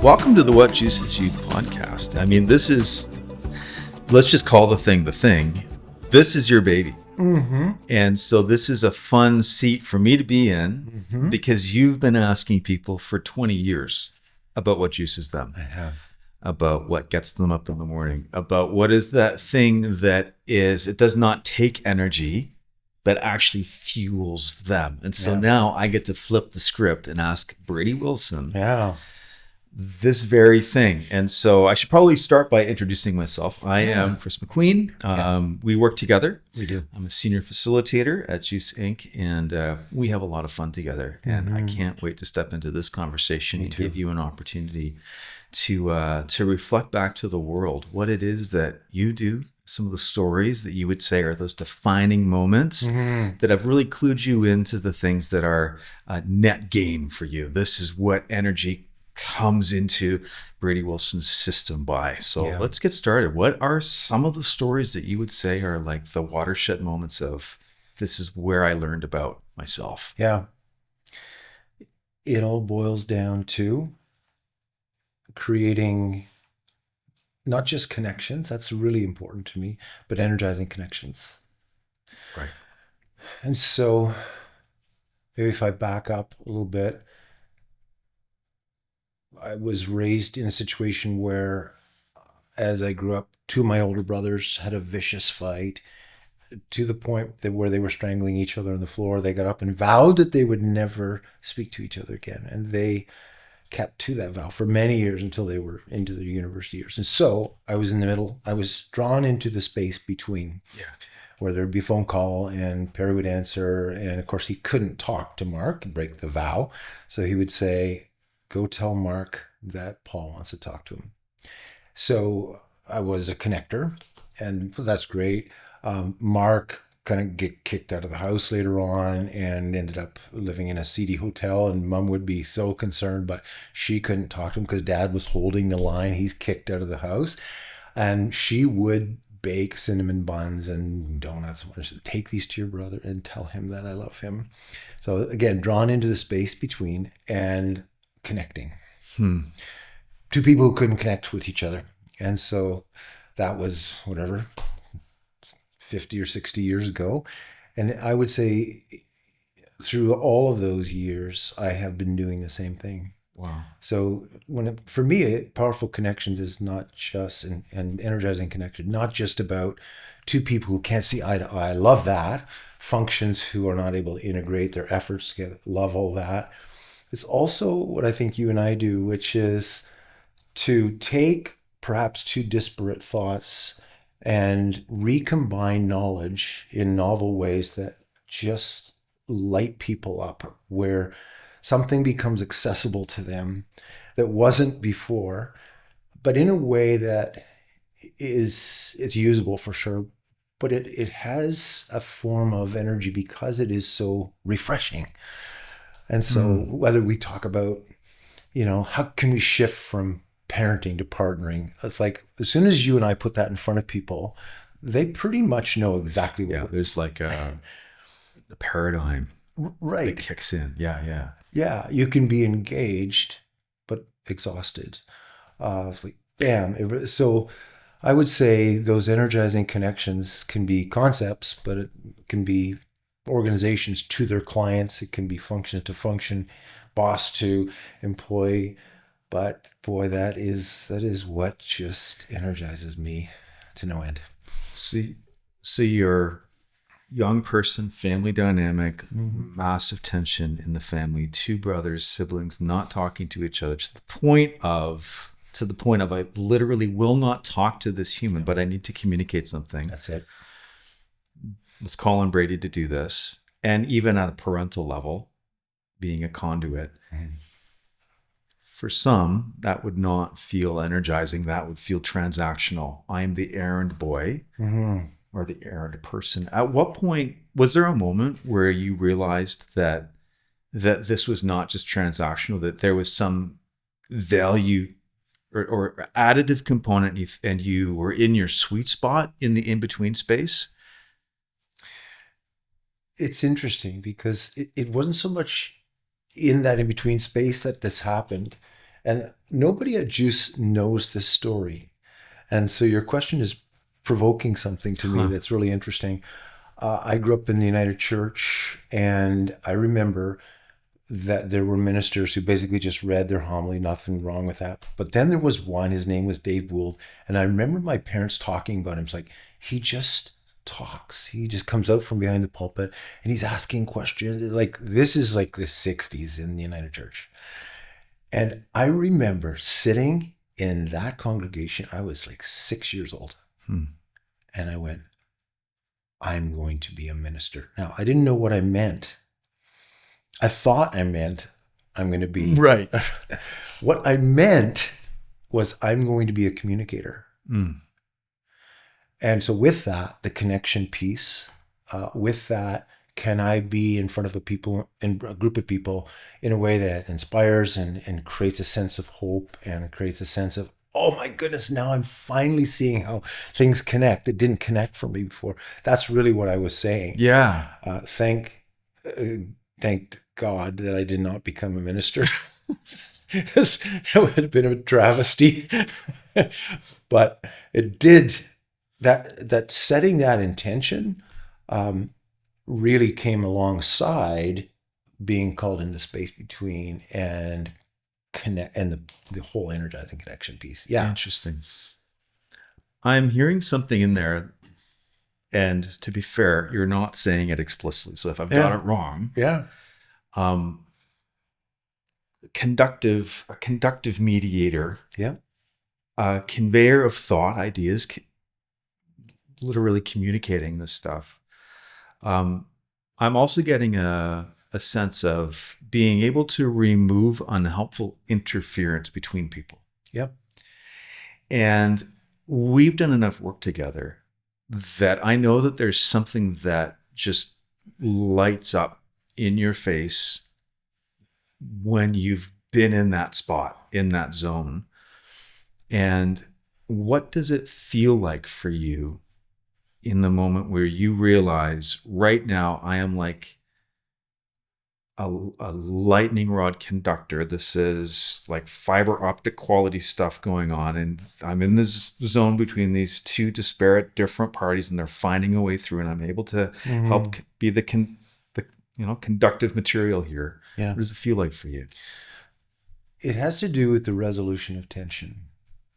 Welcome to the What Juices You podcast. I mean, this is, let's just call the thing. This is your baby. Mm-hmm. And so this is a fun seat for me to be in because you've been asking people for 20 years about what juices them. I have. About what gets them up in the morning, about what is that thing that is, it does not take energy, but actually fuels them. And so now I get to flip the script and ask Brady Wilson this very thing. And so I should probably start by introducing myself. I am Chris McQueen. We work together. We do. I'm a senior facilitator at Juice Inc. And we have a lot of fun together. And I can't wait to step into this conversation and give you an opportunity to reflect back to the world what it is that you do, some of the stories that you would say are those defining moments that have really clued you into the things that are net gain for you. This is what energy comes into Brady Wilson's system by. So let's get started. What are some of the stories that you would say are like the watershed moments of this is where I learned about myself? Yeah. It all boils down to creating not just connections, that's really important to me, but energizing connections. Right. And so maybe if I back up a little bit, I was raised in a situation where, as I grew up, two of my older brothers had a vicious fight to the point that where they were strangling each other on the floor. They got up and vowed that they would never speak to each other again. And they kept to that vow for many years until they were into their university years. And so I was in the middle. I was drawn into the space between where there'd be a phone call and Perry would answer. And of course, he couldn't talk to Mark and break the vow. So he would say, go tell Mark that Paul wants to talk to him. So I was a connector, and that's great. Mark kind of get kicked out of the house later on and ended up living in a seedy hotel, and Mom would be so concerned, but she couldn't talk to him because Dad was holding the line. He's kicked out of the house, and she would bake cinnamon buns and donuts. Take these to your brother and tell him that I love him. So again, drawn into the space between and connecting. Two people who couldn't connect with each other. And so that was whatever, 50 or 60 years ago. And I would say through all of those years, I have been doing the same thing. Wow. So for me, powerful connections is not just, and energizing connection, not just about two people who can't see eye to eye. I love that. Functions who are not able to integrate their efforts together. Love all that. It's also what I think you and I do, which is to take perhaps two disparate thoughts and recombine knowledge in novel ways that just light people up, where something becomes accessible to them that wasn't before, but in a way that it's usable for sure, but it has a form of energy because it is so refreshing. And so whether we talk about, how can we shift from parenting to partnering? It's like, as soon as you and I put that in front of people, they pretty much know exactly what there's like the paradigm that kicks in. Yeah. You can be engaged, but exhausted. It's like, bam. So I would say those energizing connections can be concepts, but it can be organizations to their clients. It can be function to function, boss to employee. But boy, that is what just energizes me to no end. So you're young person, family dynamic, massive tension in the family, two brothers, siblings not talking to each other to the point of I literally will not talk to this human, but I need to communicate something. That's it. Let's call on Brady to do this. And even at a parental level, being a conduit. For some, that would not feel energizing. That would feel transactional. I'm the errand boy or the errand person. At what point, was there a moment where you realized that this was not just transactional, that there was some value or additive component and you were in your sweet spot in the in-between space? It's interesting because it wasn't so much in that in-between space that this happened And nobody at Juice knows this story. And so your question is provoking something to me that's really interesting. I grew up in the United Church, and I remember that there were ministers who basically just read their homily, nothing wrong with that. But then there was one, his name was Dave Gould. And I remember my parents talking about him. It's like, he just talks. He just comes out from behind the pulpit and he's asking questions. Like, this is like the 60s in the United Church. And I remember sitting in that congregation. I was like 6 years old. And I went, I'm going to be a minister. Now, I didn't know what I meant. I thought I meant I'm going to be. Right. What I meant was I'm going to be a communicator. And so with that, the connection piece, with that, can I be in front of a group of people in a way that inspires and creates a sense of hope and creates a sense of, oh my goodness, now I'm finally seeing how things connect. It didn't connect for me before. That's really what I was saying. Yeah. Thank God that I did not become a minister. That would have been a travesty. But it did, that setting that intention really came alongside being called into space between and connect, and the whole energizing connection piece. Yeah. Interesting. I'm hearing something in there, and to be fair, you're not saying it explicitly. So if I've got it wrong, a conductive mediator, a conveyor of thought, ideas, literally communicating this stuff. I'm also getting a sense of being able to remove unhelpful interference between people. And we've done enough work together that I know that there's something that just lights up in your face when you've been in that spot, in that zone. And what does it feel like for you in the moment where you realize, right now I am like a lightning rod conductor? This is like fiber optic quality stuff going on, and I'm in this zone between these two disparate different parties, and they're finding a way through, and I'm able to help be the conductive material here. What does it feel like for you? It has to do with the resolution of tension.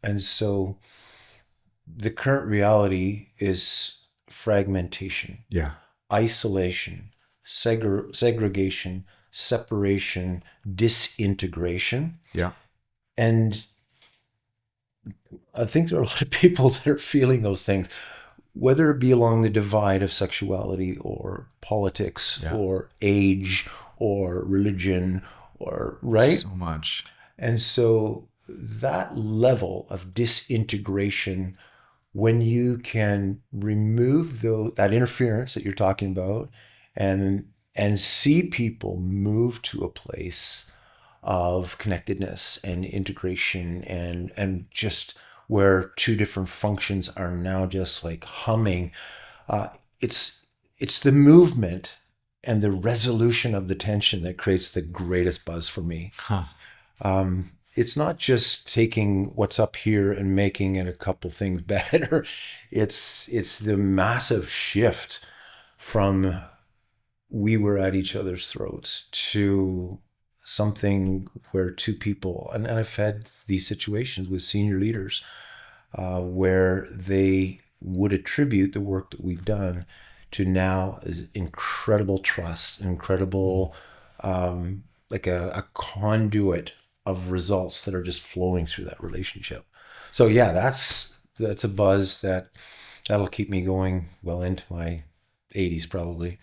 And so the current reality is fragmentation, isolation, segregation, separation, disintegration. And I think there are a lot of people that are feeling those things, whether it be along the divide of sexuality or politics or age or religion, or So much. And so that level of disintegration, when you can remove that interference that you're talking about and see people move to a place of connectedness and integration and just where two different functions are now just like humming, it's the movement and the resolution of the tension that creates the greatest buzz for me. It's not just taking what's up here and making it a couple things better. It's the massive shift from we were at each other's throats to something where two people, and I've had these situations with senior leaders where they would attribute the work that we've done to now is incredible trust, incredible, like a conduit of results that are just flowing through that relationship. So yeah, that's a buzz that'll keep me going well into my 80s probably.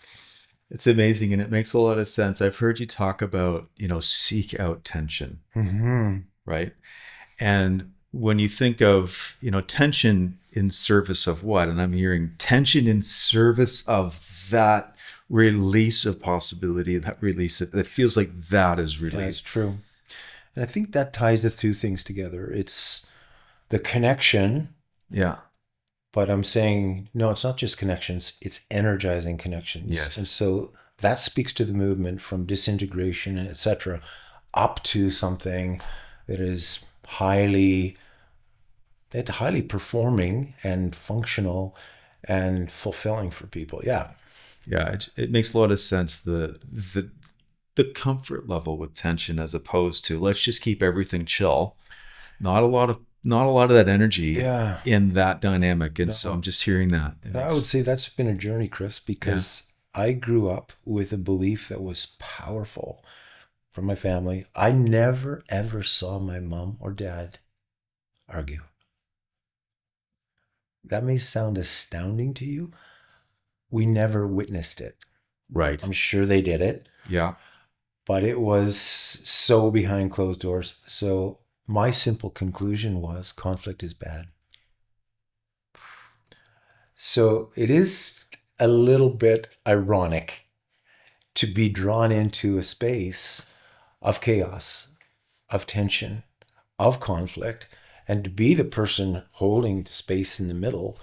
It's amazing, and it makes a lot of sense. I've heard you talk about, seek out tension, right? And when you think of, tension in service of what? And I'm hearing tension in service of that release of possibility, that release. It feels like that is really... That's true. And I think that ties the two things together. It's the connection. But I'm saying, no, it's not just connections, it's energizing connections. And so that speaks to the movement from disintegration, et cetera, up to something that is highly performing and functional and fulfilling for people. Yeah. Yeah, it makes a lot of sense. The comfort level with tension, as opposed to let's just keep everything chill. Not a lot of that energy Yeah. in that dynamic. And so I'm No. just hearing that. And I would say that's been a journey, Chris, Yeah. because I grew up with a belief that was powerful from my family. I never, ever saw my mom or dad argue. That may sound astounding to you. We never witnessed it. Right. I'm sure they did it, Yeah. but it was so behind closed doors. So my simple conclusion was conflict is bad. So it is a little bit ironic to be drawn into a space of chaos, of tension, of conflict, and to be the person holding the space in the middle,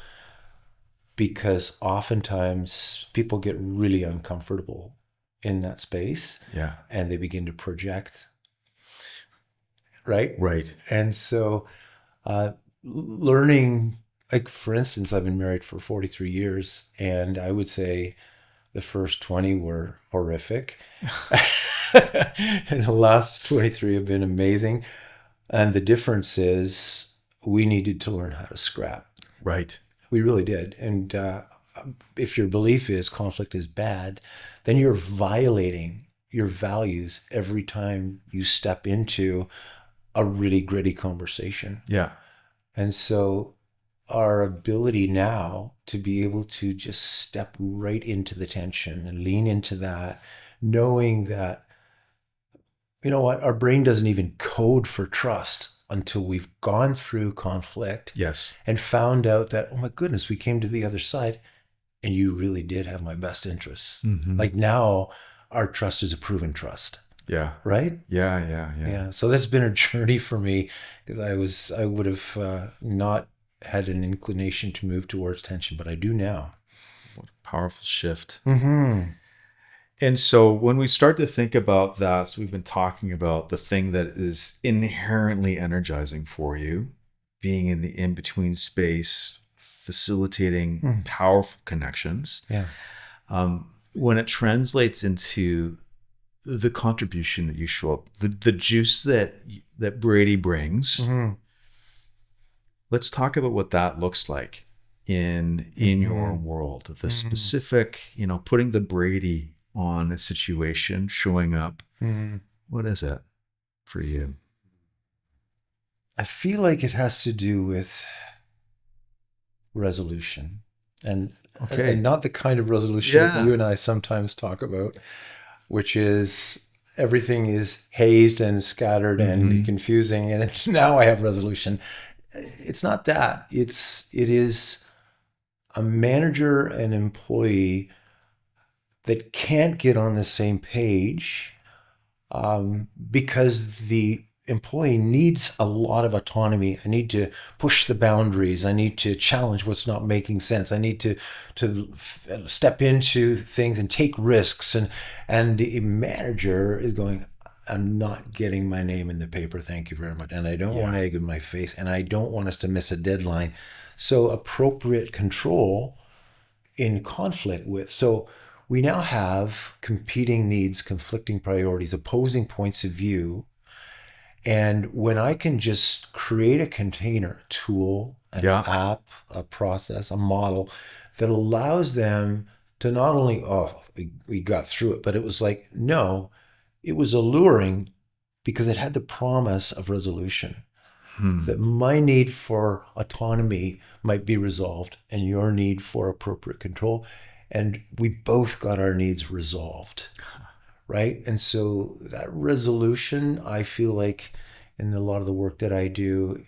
because oftentimes people get really uncomfortable in that space. Yeah. And they begin to project, right? Right. And so learning, like for instance, I've been married for 43 years, and I would say the first 20 were horrific. And the last 23 have been amazing. And the difference is we needed to learn how to scrap. Right. We really did. And if your belief is conflict is bad, then you're violating your values every time you step into a really gritty conversation. Yeah. And so our ability now to be able to just step right into the tension and lean into that, knowing that, you know what, our brain doesn't even code for trust until we've gone through conflict. Yes. And found out that, oh my goodness, we came to the other side and you really did have my best interests. Mm-hmm. Like now our trust is a proven trust. Yeah. Right? Yeah. So that's been a journey for me, because I would have not had an inclination to move towards tension, but I do now. What a powerful shift. Mm-hmm. And so when we start to think about that, so we've been talking about the thing that is inherently energizing for you, being in the in-between space, facilitating powerful connections. Yeah. When it translates into the contribution that you show up, the juice that Brady brings, let's talk about what that looks like in your world. The specific, putting the Brady on a situation, showing up. What is it for you? I feel like it has to do with resolution, and not the kind of resolution that you and I sometimes talk about, which is everything is hazed and scattered and confusing, and it's now I have resolution. It's not that. It is a manager and employee that can't get on the same page because the employee needs a lot of autonomy. I need to push the boundaries. I need to challenge what's not making sense. I need to step into things and take risks. And the manager is going, I'm not getting my name in the paper, thank you very much. And I don't want egg in my face, and I don't want us to miss a deadline. So appropriate control in conflict with. So we now have competing needs, conflicting priorities, opposing points of view. And when I can just create a container, a tool, an app, a process, a model that allows them to not only, we got through it, but it was like, no, it was alluring because it had the promise of resolution. That my need for autonomy might be resolved and your need for appropriate control. And we both got our needs resolved, right? And so that resolution, I feel like in a lot of the work that I do,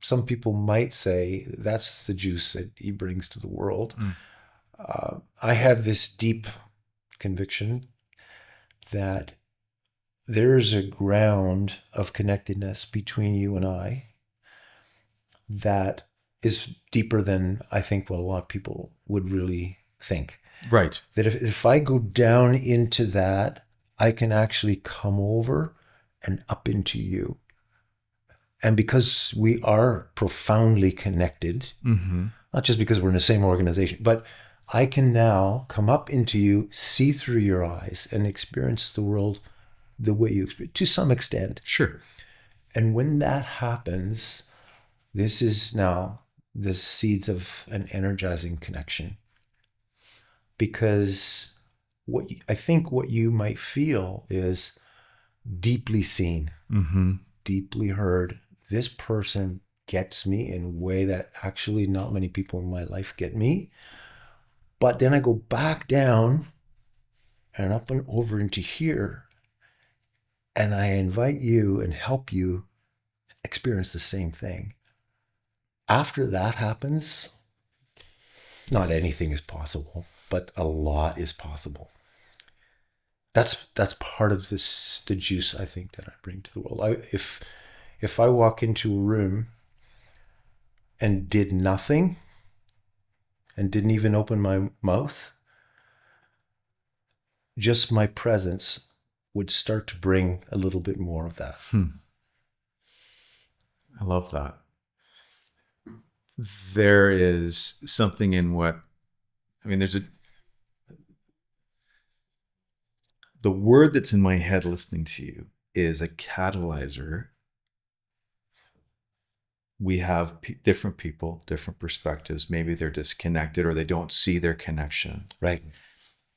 some people might say that's the juice that he brings to the world. I have this deep conviction that there's a ground of connectedness between you and I that is deeper than I think what a lot of people would really think. Right. That if I go down into that, I can actually come over and up into you. And because we are profoundly connected, not just because we're in the same organization, but I can now come up into you, see through your eyes, and experience the world the way you experience to some extent. Sure. And when that happens, this is now the seeds of an energizing connection. Because I think what you might feel is deeply seen, deeply heard. This person gets me in a way that actually not many people in my life get me. But then I go back down and up and over into here, and I invite you and help you experience the same thing. After that happens, not anything is possible, but a lot is possible. That's part of the juice I think that I bring to the world. If I walk into a room and did nothing and didn't even open my mouth, just my presence would start to bring a little bit more of that. I love that. There is something in the word that's in my head listening to you is a catalyzer. We have different people, different perspectives. Maybe they're disconnected or they don't see their connection. Right.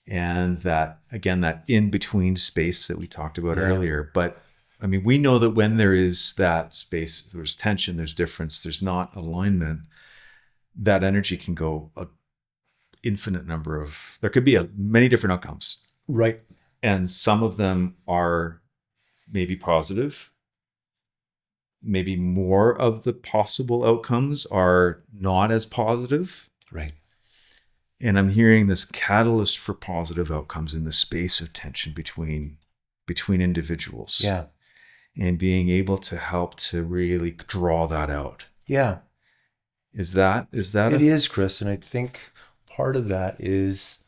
And that, again, that in-between space that we talked about earlier. But I mean, we know that when there is that space, there's tension, there's difference, there's not alignment, that energy can go an infinite number of, there could be many different outcomes. Right. And some of them are maybe positive. Maybe more of the possible outcomes are not as positive. Right. And I'm hearing this catalyst for positive outcomes in the space of tension between individuals. Yeah. And being able to help to really draw that out. Yeah. Is that it is, Chris. And I think part of that is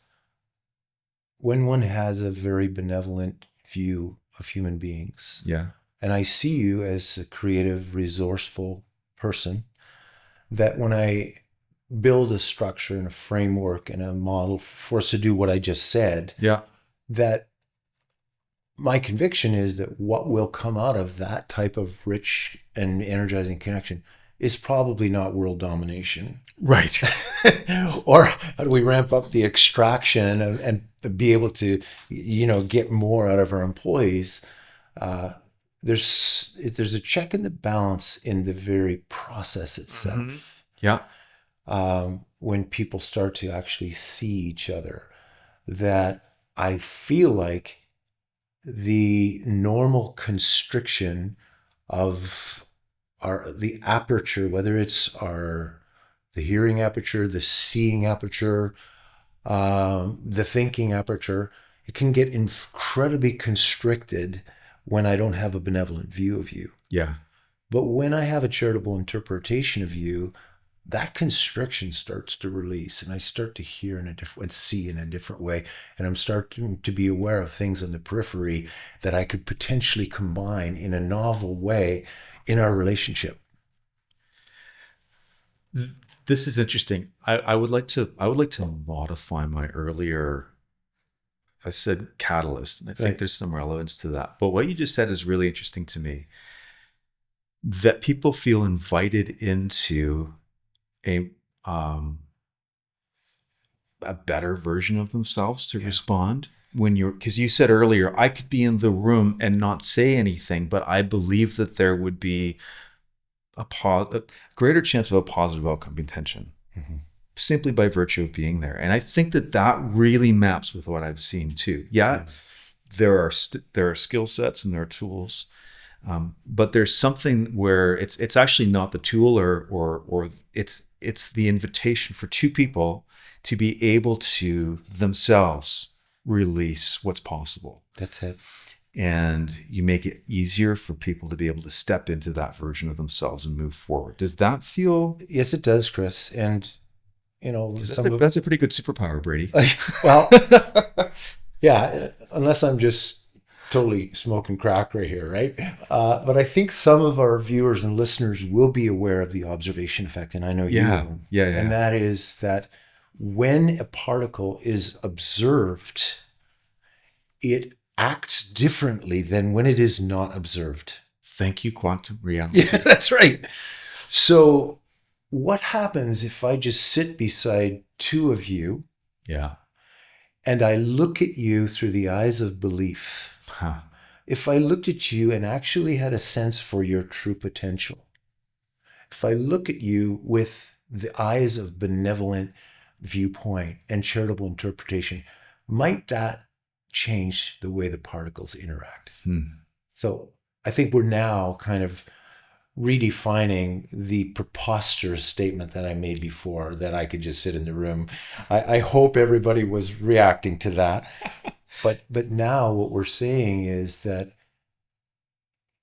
when one has a very benevolent view of human beings. Yeah. And I see you as a creative, resourceful person, that when I build a structure and a framework and a model for us to do what I just said, that my conviction is that what will come out of that type of rich and energizing connection is probably not world domination. Right. Or how do we ramp up the extraction and be able to, get more out of our employees? There's a check and the balance in the very process itself. Yeah. When people start to actually see each other, that I feel like the normal constriction of the aperture, whether it's the hearing aperture, the seeing aperture, the thinking aperture, it can get incredibly constricted when I don't have a benevolent view of you. Yeah. But when I have a charitable interpretation of you, that constriction starts to release, and I start to hear in a different, see in a different way, and I'm starting to be aware of things on the periphery that I could potentially combine in a novel way in our relationship. This is interesting. I would like to modify my earlier. I said catalyst, and I think there's some relevance to that. But what you just said is really interesting to me. That people feel invited into a better version of themselves to respond because you said earlier, I could be in the room and not say anything, but I believe that there would be a greater chance of a positive outcome intention simply by virtue of being there. And I think that really maps with what I've seen too. There are skill sets and there are tools. But there's something where it's actually not the tool or it's the invitation for two people to be able to themselves release what's possible. That's it. And you make it easier for people to be able to step into that version of themselves and move forward. Does that feel? Yes, it does, Chris. And that's a pretty good superpower, Brady. Well, yeah, unless I'm just totally smoking crack right here, right? But I think some of our viewers and listeners will be aware of the observation effect, and I know you will. Yeah. And that is that when a particle is observed, it acts differently than when it is not observed. Thank you, quantum reality. Yeah, that's right. So what happens if I just sit beside two of you Yeah. and I look at you through the eyes of belief? Huh. If I looked at you and actually had a sense for your true potential, if I look at you with the eyes of benevolent viewpoint and charitable interpretation, might that change the way the particles interact? So I think we're now kind of redefining the preposterous statement that I made before, that I could just sit in the room. I hope everybody was reacting to that. But now what we're saying is that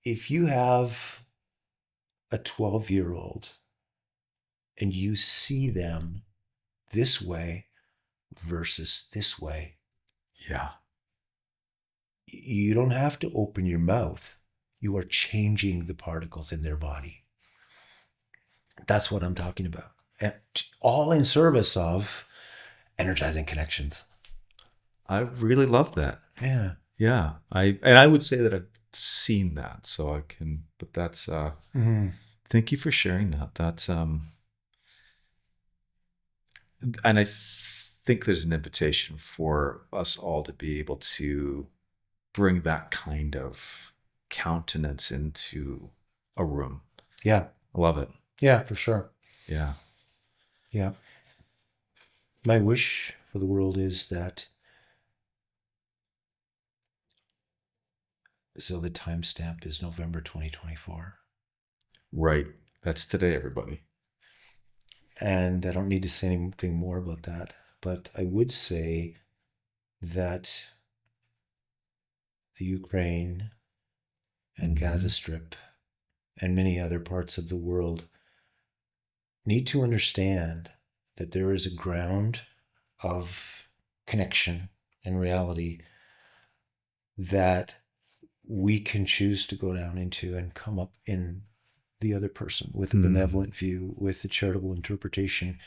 if you have a 12-year-old and you see them this way versus this way, Yeah. you don't have to open your mouth. You are changing the particles in their body. That's what I'm talking about. And all in service of energizing connections. I really love that. Yeah. Yeah. I would say that I've seen that, so I can, but that's, thank you for sharing that. That's, and I think there's an invitation for us all to be able to bring that kind of countenance into a room. Yeah. I love it. Yeah, for sure. Yeah. Yeah. My wish for the world is that, so the timestamp is November 2024. Right. That's today, everybody. And I don't need to say anything more about that, but I would say that the Ukraine and Gaza Strip and many other parts of the world need to understand that there is a ground of connection and reality that we can choose to go down into and come up in the other person with a benevolent view, with a charitable interpretation.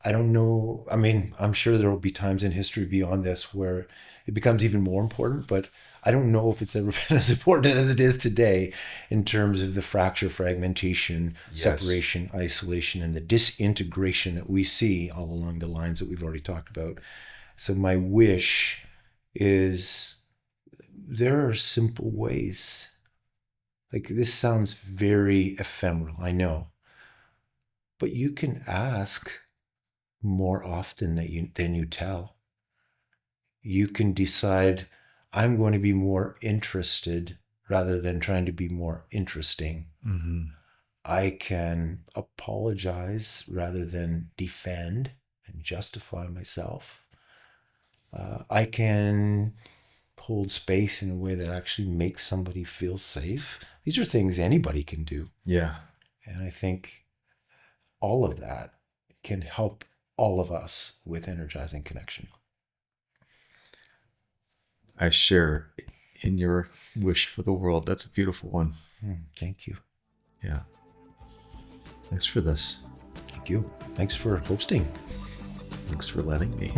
I don't know. I mean, I'm sure there will be times in history beyond this where it becomes even more important, but I don't know if it's ever been as important as it is today in terms of the fracture, fragmentation, separation, isolation, and the disintegration that we see all along the lines that we've already talked about. So my wish is there are simple ways. Like, this sounds very ephemeral, I know, but you can ask more often than you tell. You can decide, I'm going to be more interested rather than trying to be more interesting. I can apologize rather than defend and justify myself. I can hold space in a way that actually makes somebody feel safe. These are things anybody can do. Yeah. And I think all of that can help all of us with energizing connection. I share in your wish for the world. That's a beautiful one. Thank you. Yeah. Thanks for this. Thank you. Thanks for hosting. Thanks for letting me.